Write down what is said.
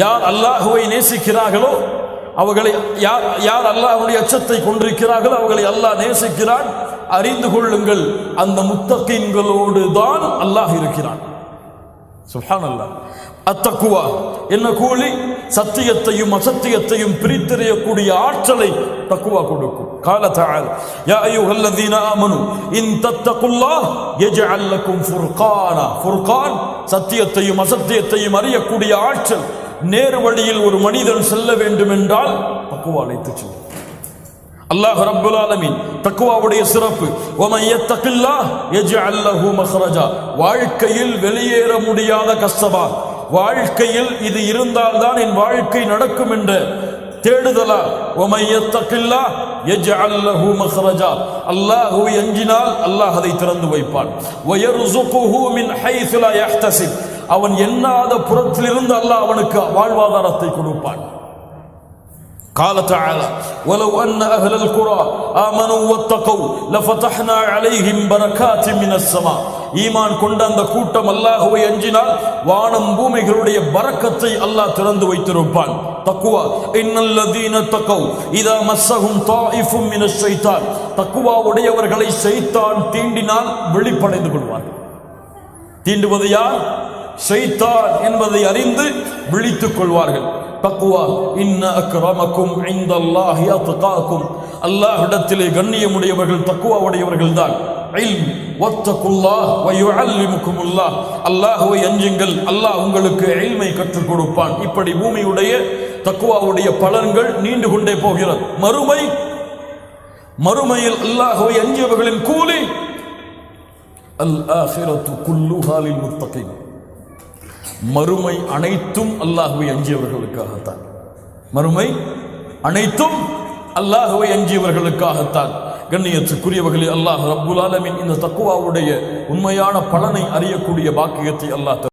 யார் அல்லாஹ்வை நேசிக்கிறார்களோ அவர்களை யார் அல்லாஹ்வுடைய அச்சத்தை கொண்டிருக்கிறார்களோ அவர்களை அல்லாஹ் நேசிக்கிறான். அறிந்து கொள்ளுங்கள், அந்த முத்தகீன்களோடு தான் அல்லாஹ் இருக்கிறான். சுப்ஹானல்லாஹ். அத்தக்குவா என்ன கூலி? சத்தியத்தையும் அசத்தியத்தையும் பிரித்தறியக்கூடிய ஆற்றலை தக்குவா கொடுக்கும். கால தஆலா யா அய்யுஹல்லதீன ஆமனு இன் தத்தகுல்லாஹ் யஜ்அல் லக்கும் ஃபுர்கானா. ஃபுர்கான் சத்தியத்தையும் அசத்தியத்தையும் அறியக்கூடிய ஆற்றல். நேர் வழியில் ஒரு மனிதன் செல்ல வேண்டும் என்றால் தக்குவா அழைத்துச் செல்லும். அல்லாஹ் ரப்புல் ஆலமீன் தக்வாவுடைய சிறப்பு, வமன் யத்தகில்லாஹ் யஜ்அல் லஹு மக்ரஜா. வாழ்க்கையில் வெளியேற முடியாத கஷ்டமா, வாழ்க்கையில் இது இருந்தால்தான் என் வாழ்க்கை நடக்கும் என்ற தேடுதலா, வமன் யத்தகில்லாஹ் யஜ்அல் லஹு மக்ரஜா. அல்லாஹ்வை அஞ்சினால் அல்லாஹ் அதை திறந்து வைப்பான். வயர்ஸுகுஹு மின் ஹைஸு லா யஹ்தஸிப். அவன் எண்ணாத புறத்திலிருந்து அல்லாஹ் அவனுக்கு வாழ்வாதாரத்தை கொடுப்பான். قال تعالى ولو أن أهل القرى آمنوا واتقوا لفتحنا عليهم بركات من السماء. ஈமான் கொண்ட அந்த கூட்டம் அல்லாஹ்வை அஞ்சினால் வானம் பூமிகளுடைய பரக்கத்தை அல்லாஹ் திறந்து வைத்திருப்பான். தக்வா இன்னல்லதீன தகவ் இதா மஸ்ஸஹும் தாயிஃபும் மினஷ் ஷைத்தான். தக்வா உடையவர்களை ஷைத்தான் தீண்டினால் வெளிப்படைந்து கொள்வார்கள். தீண்டுவது யார்? ஷைத்தான் என்பதை அறிந்து விழித்துக் கொள்வார்கள். தக்வா இன்ன அக்ரமக்கும் இன்தல்லாஹி அத்காக்கும். அல்லாஹ்விடத்திலே கண்ணியமுடையவர்கள் தக்வா உடையவர்கள் தான். இல்ம் வத்தகுல்லாஹ் வ யுஅல்லிமுக்குமுல்லாஹ். அல்லாஹ்வை அஞ்சுங்கள், அல்லாஹ் உங்களுக்கு இல்மை கற்றுக் கொடுப்பான். இப்படி பூமியுடைய தக்வாவுடைய பலன்கள் நீண்டு கொண்டே போகிறது. மறுமையில் அல்லாஹ்வை அஞ்சியவர்களின் கூலி அல் ஆখিরাத்து குல்லுஹா லில் முத்தகீன். மறுமை அனைத்தும் அல்லாஹ்வை அஞ்சியவர்களுக்காகத்தான். மறுமை அனைத்தும் அல்லாஹ்வை அஞ்சியவர்களுக்காகத்தான். கண்ணியத்துக்குரியவர்களே, அல்லாஹ் ரப்புல் ஆலமீன் இந்த தக்வாவுடைய உண்மையான பலனை அறியக்கூடிய பாக்கியத்தை அல்லாஹ்